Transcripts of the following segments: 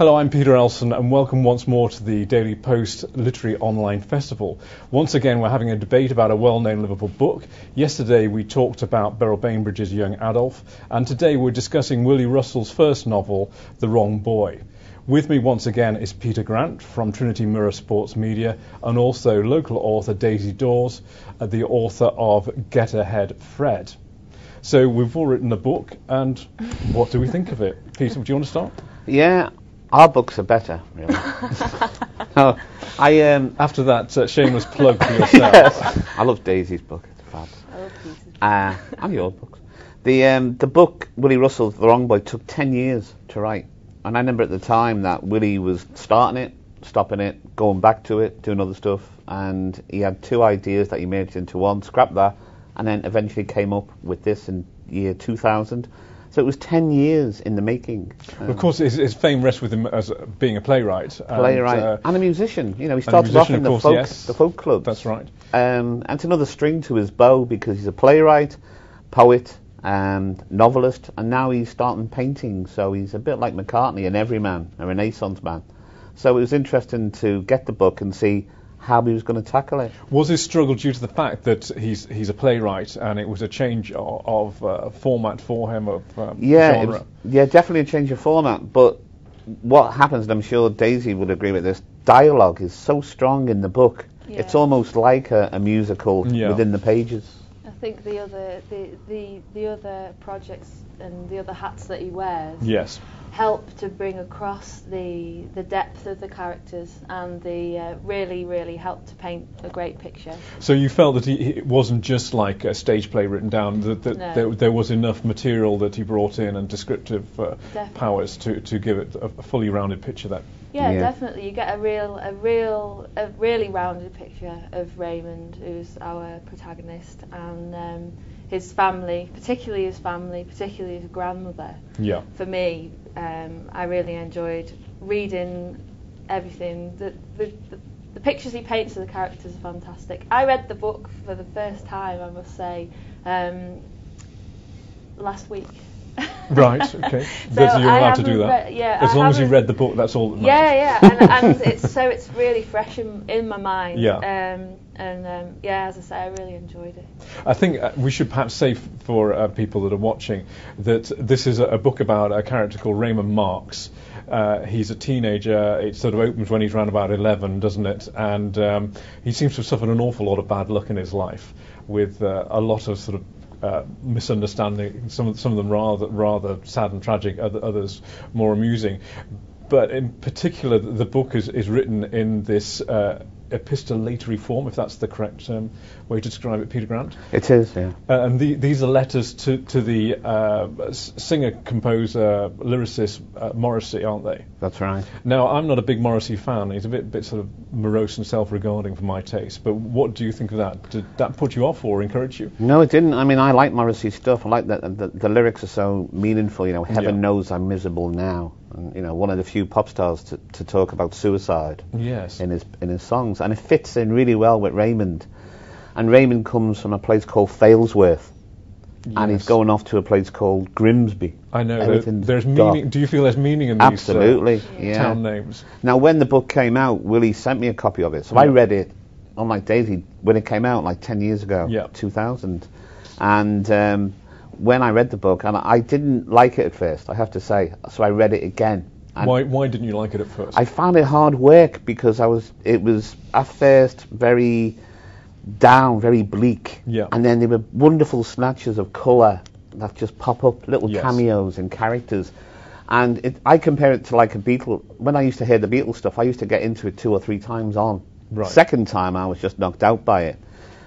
Hello, I'm Peter Elson and welcome once more to the Daily Post Literary Online Festival. Once again, we're having a debate about a well-known Liverpool book. Yesterday we talked about Beryl Bainbridge's Young Adolf, and today we're discussing Willy Russell's first novel, The Wrong Boy. With me once again is Peter Grant from Trinity Mirror Sports Media and also local author Daisy Dawes, the author of Get Ahead Fred. So we've all written a book, and what do we think of it? Peter, do you want to start? Yeah, our books are better, really. After that shameless plug for yourself. Yes. I love Daisy's book. It's fab. I love Peter's. And your books. The book, Willy Russell's The Wrong Boy, took 10 years to write. And I remember at the time that Willy was starting it, stopping it, going back to it, doing other stuff. And he had two ideas that he merged into one, scrapped that, and then eventually came up with this in year 2000. So it was 10 years in the making. Of course, his fame rests with him as being a playwright. And a musician. You know, he started off in the folk club. That's right. And it's another string to his bow because he's a playwright, poet, novelist, and now he's starting painting. So he's a bit like McCartney, an everyman, a Renaissance man. So it was interesting to get the book and see how he was going to tackle it. Was his struggle due to the fact that he's a playwright and it was a change of format for him, of genre? Yeah, definitely a change of format. But what happens, and I'm sure Daisy would agree with this, dialogue is so strong in the book. Yeah. It's almost like a musical within the pages. I think the other projects and the other hats that he wears help to bring across the depth of the characters and the really help to paint a great picture. So you felt that it wasn't just like a stage play written down, that no. there was enough material that he brought in and descriptive powers to give it a fully rounded picture. Yeah, definitely. You get a really rounded picture of Raymond, who's our protagonist, and his family, particularly his grandmother. Yeah. For me, I really enjoyed reading everything. The pictures he paints of the characters are fantastic. I read the book for the first time, I must say, last week. Right, okay. So you're allowed to do that. As long as you read the book, that's all that matters. And it's really fresh in my mind. As I say, I really enjoyed it. I think we should perhaps say for people that are watching that this is a book about a character called Raymond Marks. He's a teenager. It sort of opens when he's around about 11, doesn't it? And he seems to have suffered an awful lot of bad luck in his life, with a lot of sort of misunderstanding, some of them rather sad and tragic, others more amusing. But in particular, the book is written in this epistolatory form, if that's the correct way to describe it, Peter Grant? It is, yeah. And these are letters to the singer, composer, lyricist Morrissey, aren't they? That's right. Now, I'm not a big Morrissey fan. He's a bit sort of morose and self-regarding for my taste. But what do you think of that? Did that put you off or encourage you? No, it didn't. I mean, I like Morrissey's stuff. I like that the lyrics are so meaningful. You know, heaven knows I'm miserable now. And, you know, one of the few pop stars to talk about suicide in his songs. And it fits in really well with Raymond. And Raymond comes from a place called Failsworth. Yes. And he's going off to a place called Grimsby. I know. There's meaning. Do you feel there's meaning in these Absolutely, town names? Now, when the book came out, Willy sent me a copy of it. So I read it, unlike Daisy, when it came out like 10 years ago, 2000. And when I read the book, and I didn't like it at first, I have to say, so I read it again. And why didn't you like it at first? I found it hard work because it was at first very down, very bleak, and then there were wonderful snatches of colour that just pop up, little cameos and characters. And I compare it to like a Beatle. When I used to hear the Beatles stuff, I used to get into it 2 or 3 times on. Right. Second time, I was just knocked out by it.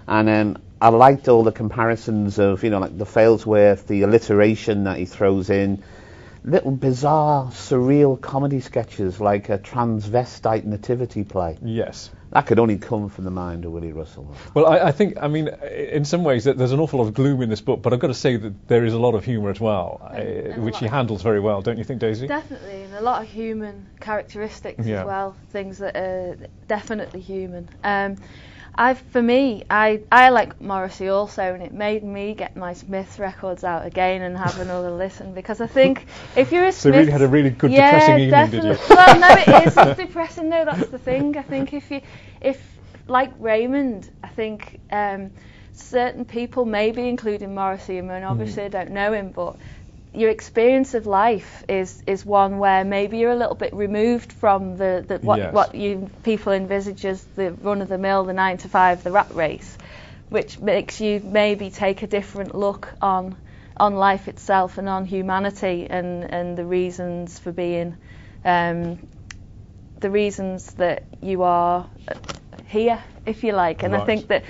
And I liked all the comparisons of, you know, like the Failsworth, the alliteration that he throws in, little bizarre, surreal comedy sketches like a transvestite nativity play. Yes. That could only come from the mind of Willy Russell. Well, I think, I mean, in some ways there's an awful lot of gloom in this book, but I've got to say that there is a lot of humour as well, which he handles very well, don't you think, Daisy? Definitely, and a lot of human characteristics as well, things that are definitely human. For me, I like Morrissey also, and it made me get my Smiths records out again and have another listen, because I think if you're a Smiths... So you really had a really good depressing evening, definitely. did you? Well, no, it isn't depressing, no, that's the thing. I think if like Raymond, I think certain people, maybe including Morrissey, I mean, obviously I don't know him, but your experience of life is one where maybe you're a little bit removed from what you people envisage as the run-of-the-mill, the 9 to 5, the rat race, which makes you maybe take a different look on life itself and on humanity and the reasons for being, the reasons that you are here, if you like. And I think that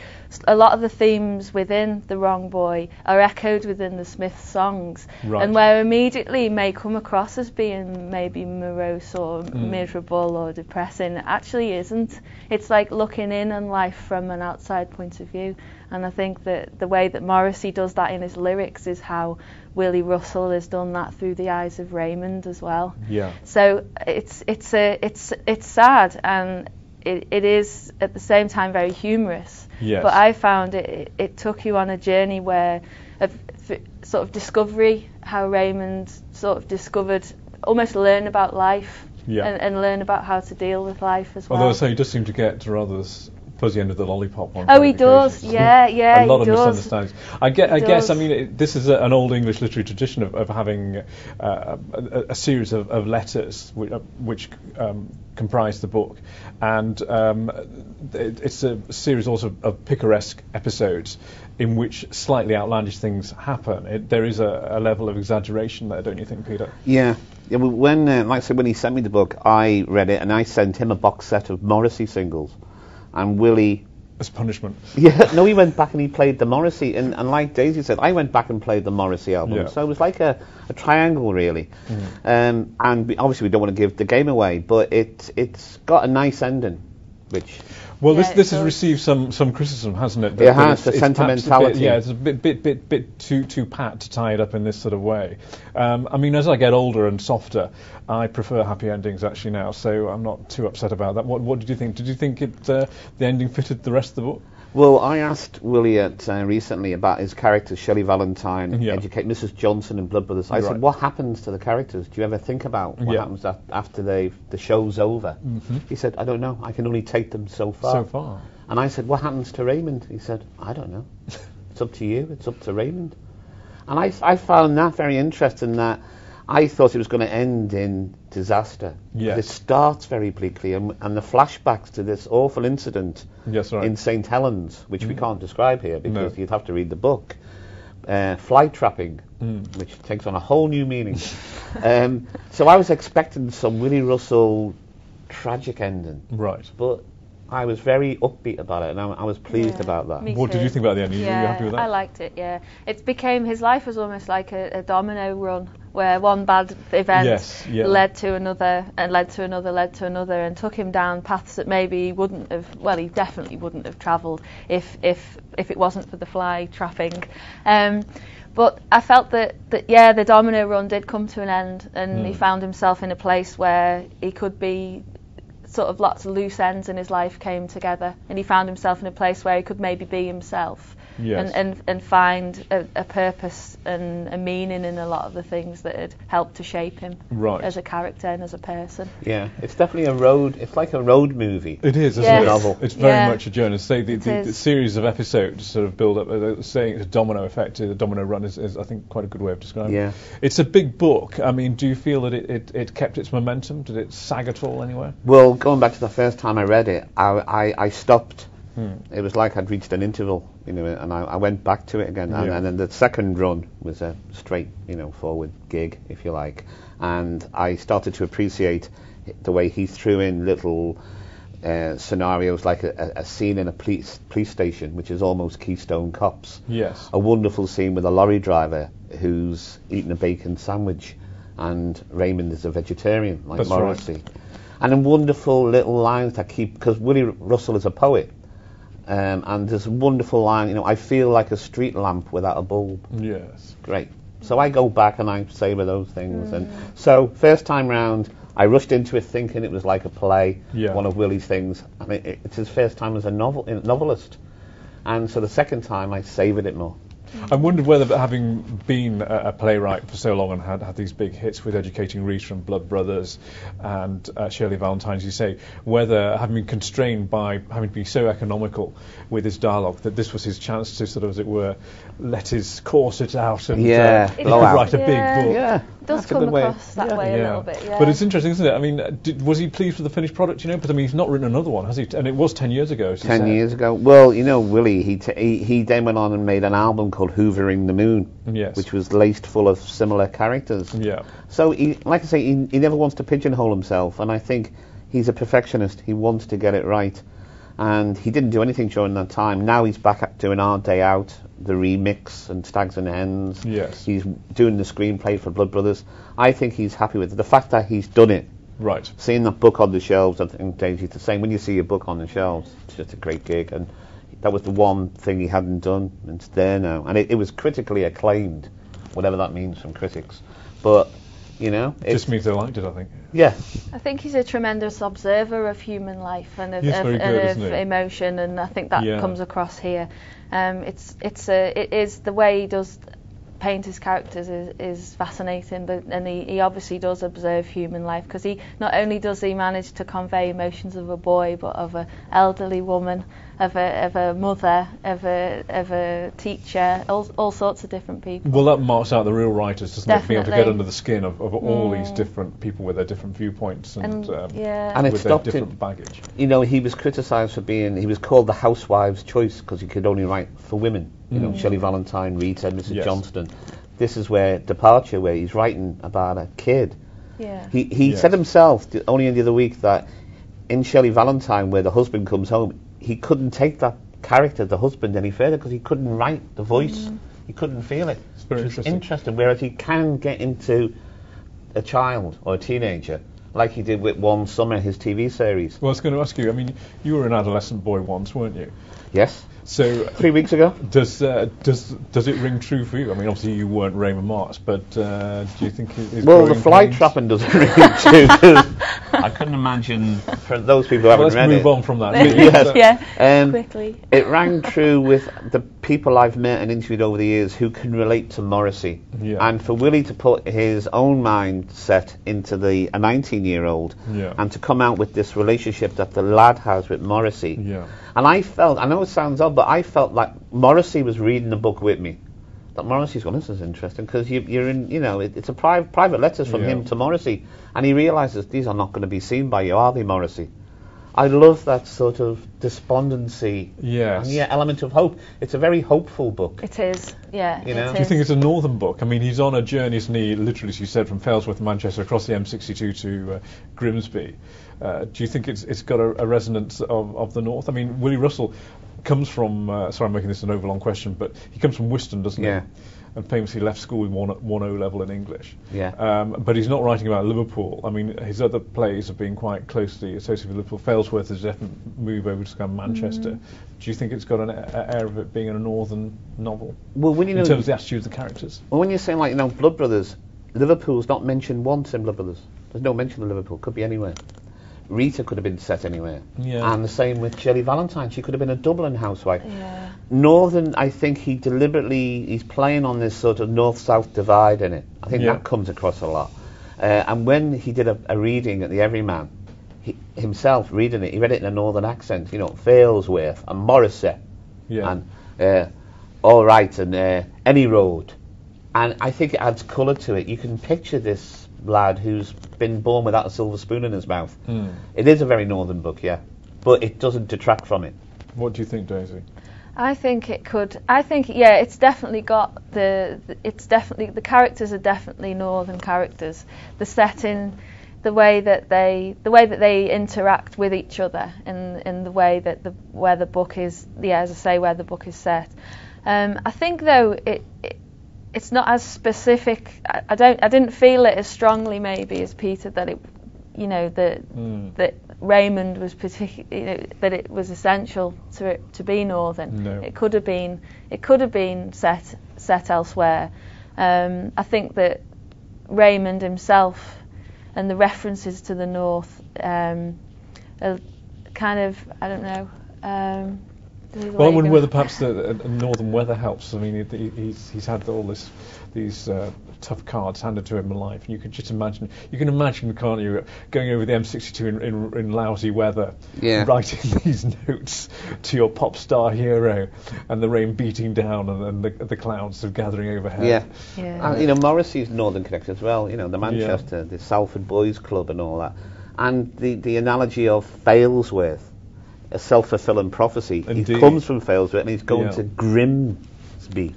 a lot of the themes within The Wrong Boy are echoed within the Smiths songs, and where immediately may come across as being maybe morose or miserable or depressing, it actually isn't. It's like looking in on life from an outside point of view, and I think that the way that Morrissey does that in his lyrics is how Willy Russell has done that through the eyes of Raymond as well. Yeah. So it's sad, and it is at the same time very humorous. Yes. But I found it took you on a journey where of sort of discovery, how Raymond sort of discovered, almost learn about life, and learn about how to deal with life as well. Although I say he does seem to get rather fuzzy end of the lollipop on. Oh, he does. Yeah, a lot of does. misunderstandings. I guess. I mean, this is an old English literary tradition of having a series of letters which comprise the book, and it's a series also of picaresque episodes in which slightly outlandish things happen. There is a level of exaggeration there, don't you think, Peter? Yeah. Yeah. Well, when, like I said, when he sent me the book, I read it and I sent him a box set of Morrissey singles. And Willy... As punishment. Yeah, no, he went back and he played the Morrissey, and like Daisy said, I went back and played the Morrissey album, so it was like a triangle, really. And obviously we don't want to give the game away, but it's got a nice ending, which... Well, this has received some criticism, hasn't it? It has, the sentimentality. It's a bit too pat to tie it up in this sort of way. I mean, as I get older and softer, I prefer happy endings actually now, so I'm not too upset about that. What did you think? Did you think the ending fitted the rest of the book? Well, I asked Willy recently about his characters, Shelley Valentine, Mrs. Johnson in Blood Brothers. I said, what happens to the characters? Do you ever think about what happens after the show's over? He said, I don't know. I can only take them so far. And I said, what happens to Raymond? He said, I don't know. It's up to you. It's up to Raymond. And I found that very interesting, that I thought it was going to end in disaster. Yes. It starts very bleakly, and the flashbacks to this awful incident in St. Helens, which we can't describe here because you'd have to read the book, fly trapping, which takes on a whole new meaning. So I was expecting some Willy Russell tragic ending. Right. But I was very upbeat about it, and I was pleased about that. What did you think about the ending? Yeah, were you happy with that? I liked it, yeah. His life was almost like a domino run, where one bad event led to another, and led to another, and took him down paths that maybe he wouldn't have, he definitely wouldn't have travelled if it wasn't for the fly trapping. But I felt that the domino run did come to an end, and he found himself in a place where he could be, sort of lots of loose ends in his life came together, and he found himself in a place where he could maybe be himself. And find a purpose and a meaning in a lot of the things that had helped to shape him as a character and as a person. Yeah, it's definitely it's like a road movie. It is, isn't it? Novel. It's very much a journey. Say the series of episodes sort of build up, saying it's a domino effect, the domino run is I think quite a good way of describing it. It's a big book. I mean, do you feel that it kept its momentum? Did it sag at all anywhere? Well, going back to the first time I read it, I stopped. It was like I'd reached an interval, and I went back to it again. And then the second run was a straight, forward gig, if you like. And I started to appreciate the way he threw in little scenarios, like a scene in a police station, which is almost Keystone Cops. Yes. A wonderful scene with a lorry driver who's eating a bacon sandwich, and Raymond is a vegetarian, like Morrissey. Right. And in wonderful little lines that because Willy Russell is a poet. And there's a wonderful line, I feel like a street lamp without a bulb. Yes. Great. So I go back and I savour those things. And so, first time round, I rushed into it thinking it was like a play, one of Willy's things. I mean, it's his first time as a novelist. And so the second time I savoured it more. I wondered whether, having been a playwright for so long and had these big hits with Educating Rita and Blood Brothers and Shirley Valentine, as you say, whether, having been constrained by having to be so economical with his dialogue, that this was his chance to sort of, as it were, let his corset out and write a big book. Yeah. It does come across that way a little bit, But it's interesting, isn't it? I mean, was he pleased with the finished product, you know? But I mean, he's not written another one, has he? And it was 10 years ago, 10 years ago. Well, you know, Willy, he then went on and made an album called Hoovering the Moon, which was laced full of similar characters. Yeah. So, like I say, he never wants to pigeonhole himself, and I think he's a perfectionist. He wants to get it right. And he didn't do anything during that time. Now he's back at doing Our Day Out, the remix, and Stags and Hens. Yes. He's doing the screenplay for Blood Brothers. I think he's happy with it. The fact that he's done it. Right. Seeing that book on the shelves, I think Daisy's the same. When you see a book on the shelves, it's just a great gig. And that was the one thing he hadn't done. And it's there now. And it was critically acclaimed, whatever that means from critics. But, you know... It just means they liked it, I think. Yeah. I think he's a tremendous observer of human life and of emotion, and I think that comes across here. It is the way he does paint his characters is fascinating, and he obviously does observe human life, because he not only does he manage to convey emotions of a boy, but of an elderly woman, of a mother, of a teacher, all sorts of different people. Well, that marks out the real writers, doesn't it? Being able to get under the skin of all these different people with their different viewpoints and with their different baggage. You know, he was criticised for he was called the housewives' choice because he could only write for women. You know, Shirley Valentine, Rita, Mrs. Johnston. This is where he's writing about a kid. Yeah. He said himself only the other week that in Shirley Valentine, where the husband comes home, he couldn't take that character, the husband, any further because he couldn't write the voice. He couldn't feel it. It's very interesting. Whereas he can get into a child or a teenager, like he did with One Summer, his TV series. Well, I was going to ask you, I mean, you were an adolescent boy once, weren't you? Yes. So 3 weeks ago. Does it ring true for you? I mean, obviously you weren't Raymond Marx, but do you think it is? Well, the fly trapping doesn't ring true. I couldn't imagine for those people who haven't read it. Let's move on from that. Quickly. It rang true with the people I've met and interviewed over the years who can relate to Morrissey. Yeah. And for Willy to put his own mindset into a 19-year-old and to come out with this relationship that the lad has with Morrissey. Yeah. And I know it sounds odd, but I felt like Morrissey was reading the book with me. That Morrissey's going, this is interesting, because you're in, you know, it's a private letters from him to Morrissey, and he realises these are not going to be seen by you, are they, Morrissey? I love that sort of despondency and element of hope. It's a very hopeful book. It is, yeah. You know? Do you think it's a northern book? I mean, he's on a journey, isn't he, literally, as you said, from Failsworth, Manchester, across the M62 to Grimsby. Do you think it's got a resonance of the north? I mean, Willy Russell comes from, sorry I'm making this an overlong question, but he comes from Whiston, doesn't he? And famously left school with 1 level in English. But he's not writing about Liverpool. I mean, his other plays have been quite closely associated with Liverpool. Failsworth is a definite move over to Manchester. Do you think it's got an air of it being a northern novel? Well, when you know, in terms of the attitude of the characters. Well, when you're saying, like, you know, Blood Brothers, Liverpool's not mentioned once in Blood Brothers. There's no mention of Liverpool. Could be anywhere. Rita could have been set anywhere. And the same with Shirley Valentine. She could have been a Dublin housewife. Northern, I think he's playing on this sort of north-south divide in it. I think that comes across a lot. And when he did a reading at the Everyman, himself reading it, he read it in a northern accent, you know, Failsworth and Morrissey and All Right and Any Road. And I think it adds colour to it. You can picture this lad who's been born without a silver spoon in his mouth. It is a very northern book, but it doesn't detract from it. What do you think, Daisy? I think it could. It's definitely got the characters are definitely northern characters. The setting, the way that they interact with each other, in the way that where the book is, as I say, where the book is set. I think though it's not as specific. I didn't feel it as strongly maybe as Peter that it, you know, that Raymond was that it was essential to it to be northern. No. It could have been set elsewhere. I think that Raymond himself and the references to the North are kind of, I don't know. Well, I wonder whether perhaps the northern weather helps. I mean, he's had all these tough cards handed to him in life, and you can just imagine. You can imagine, can't you, going over the M62 in lousy weather, writing these notes to your pop star hero, and the rain beating down, and the clouds gathering overhead. And you know, Morrissey's northern connection as well. You know, the Manchester, the Salford Boys Club, and all that, and the analogy of Failsworth. A self-fulfilling prophecy. Indeed. He comes from Failsworth and he's going to Grimsby.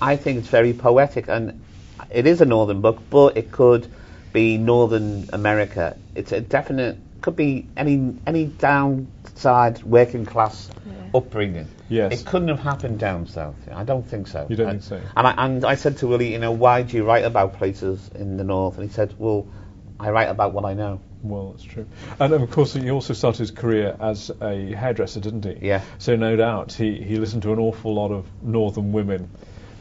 I think it's very poetic, and it is a northern book, but it could be Northern America. It's a definite, could be any downside working class upbringing. Yes. It couldn't have happened down south. I don't think so. You don't think so? And I said to Willy, you know, why do you write about places in the north? And he said, well, I write about what I know. Well, that's true. And of course, he also started his career as a hairdresser, didn't he? Yeah. So no doubt he listened to an awful lot of northern women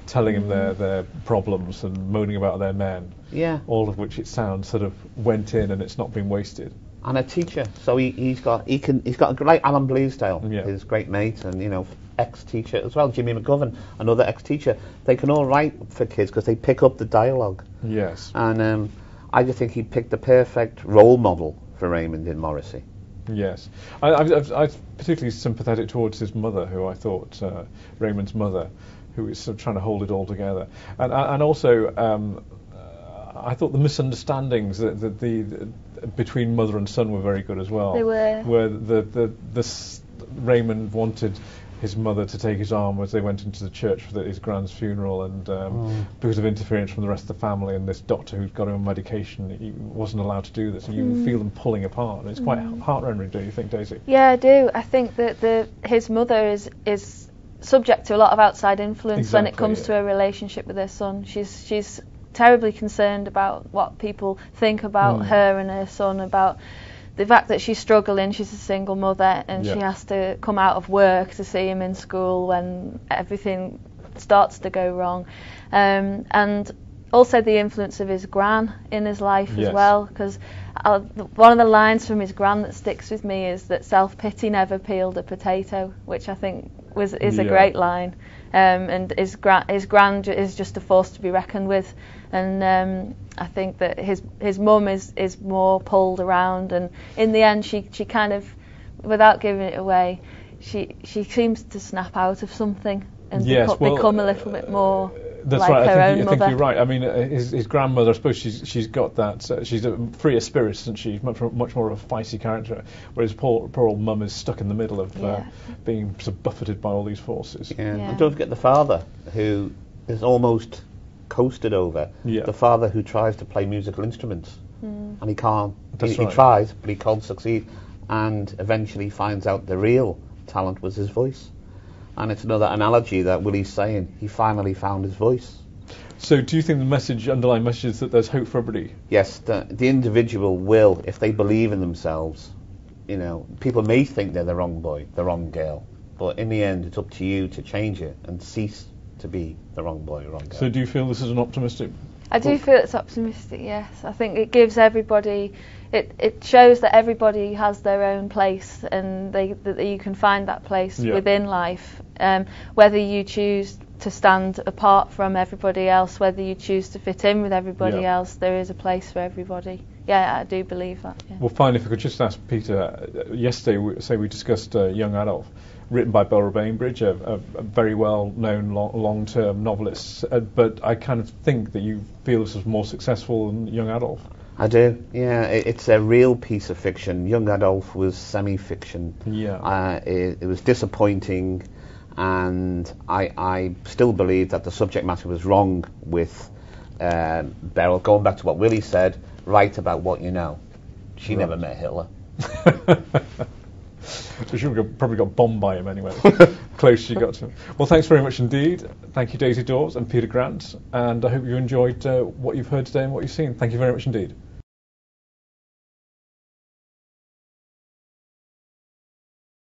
telling him their problems and moaning about their men. Yeah. All of which, it sounds, sort of went in, and it's not been wasted. And a teacher, so he's got a great Alan Bleasdale, his great mate, and you know, ex-teacher as well, Jimmy McGovern, another ex-teacher. They can all write for kids because they pick up the dialogue. Yes. And I just think he picked the perfect role model for Raymond in Morrissey. Yes. I'm particularly sympathetic towards his mother, who I thought, Raymond's mother, who is sort of trying to hold it all together. And also, I thought the misunderstandings between mother and son were very good as well. They were. Where Raymond wanted his mother to take his arm as they went into the church for his grand's funeral, and because of interference from the rest of the family and this doctor who'd got him on medication, he wasn't allowed to do this, and you feel them pulling apart, and it's quite heart-rending, don't you think, Daisy? Yeah, I do. I think that his mother is subject to a lot of outside influence when it comes to her relationship with her son. She's terribly concerned about what people think about her and her son, about the fact that she's struggling. She's a single mother, and she has to come out of work to see him in school when everything starts to go wrong, and also the influence of his gran in his life as well, because one of the lines from his gran that sticks with me is that self-pity never peeled a potato, which I think is a great line, and his gran is just a force to be reckoned with, and I think that his mum is more pulled around, and in the end she kind of, without giving it away, she seems to snap out of something and become a little bit more that's like right. her I own think mother. you're right. I mean, his grandmother, I suppose she's got that. She's a freer spirit, isn't she? Much more of a feisty character, whereas poor old mum is stuck in the middle of being sort of buffeted by all these forces. And don't forget the father, who is almost coasted over. The father who tries to play musical instruments, and he can't. He tries, but he can't succeed, and eventually finds out the real talent was his voice. And it's another analogy that Willy's saying. He finally found his voice. So do you think the underlying message is that there's hope for everybody? Yes, the individual will, if they believe in themselves. You know, people may think they're the wrong boy, the wrong girl, but in the end it's up to you to change it and cease to be the wrong boy or wrong girl. So do you feel this is an optimistic? I do feel it's optimistic, yes. I think it gives everybody, it shows that everybody has their own place, and that you can find that place within life. Whether you choose to stand apart from everybody else, whether you choose to fit in with everybody else, there is a place for everybody. Yeah, I do believe that. Yeah. Well, finally, if I could just ask Peter, yesterday we discussed Young Adolf, written by Belra Bainbridge, a very well-known long-term novelist, but I kind of think that you feel this was more successful than Young Adolf. I do, yeah. It's a real piece of fiction. Young Adolf was semi-fiction. Yeah. It was disappointing, and I still believe that the subject matter was wrong with Beryl. Going back to what Willy said, write about what you know. She never met Hitler. So she probably got bombed by him anyway. Close she got to him. Well, thanks very much indeed. Thank you, Daisy Dawes and Peter Grant, and I hope you enjoyed what you've heard today and what you've seen. Thank you very much indeed.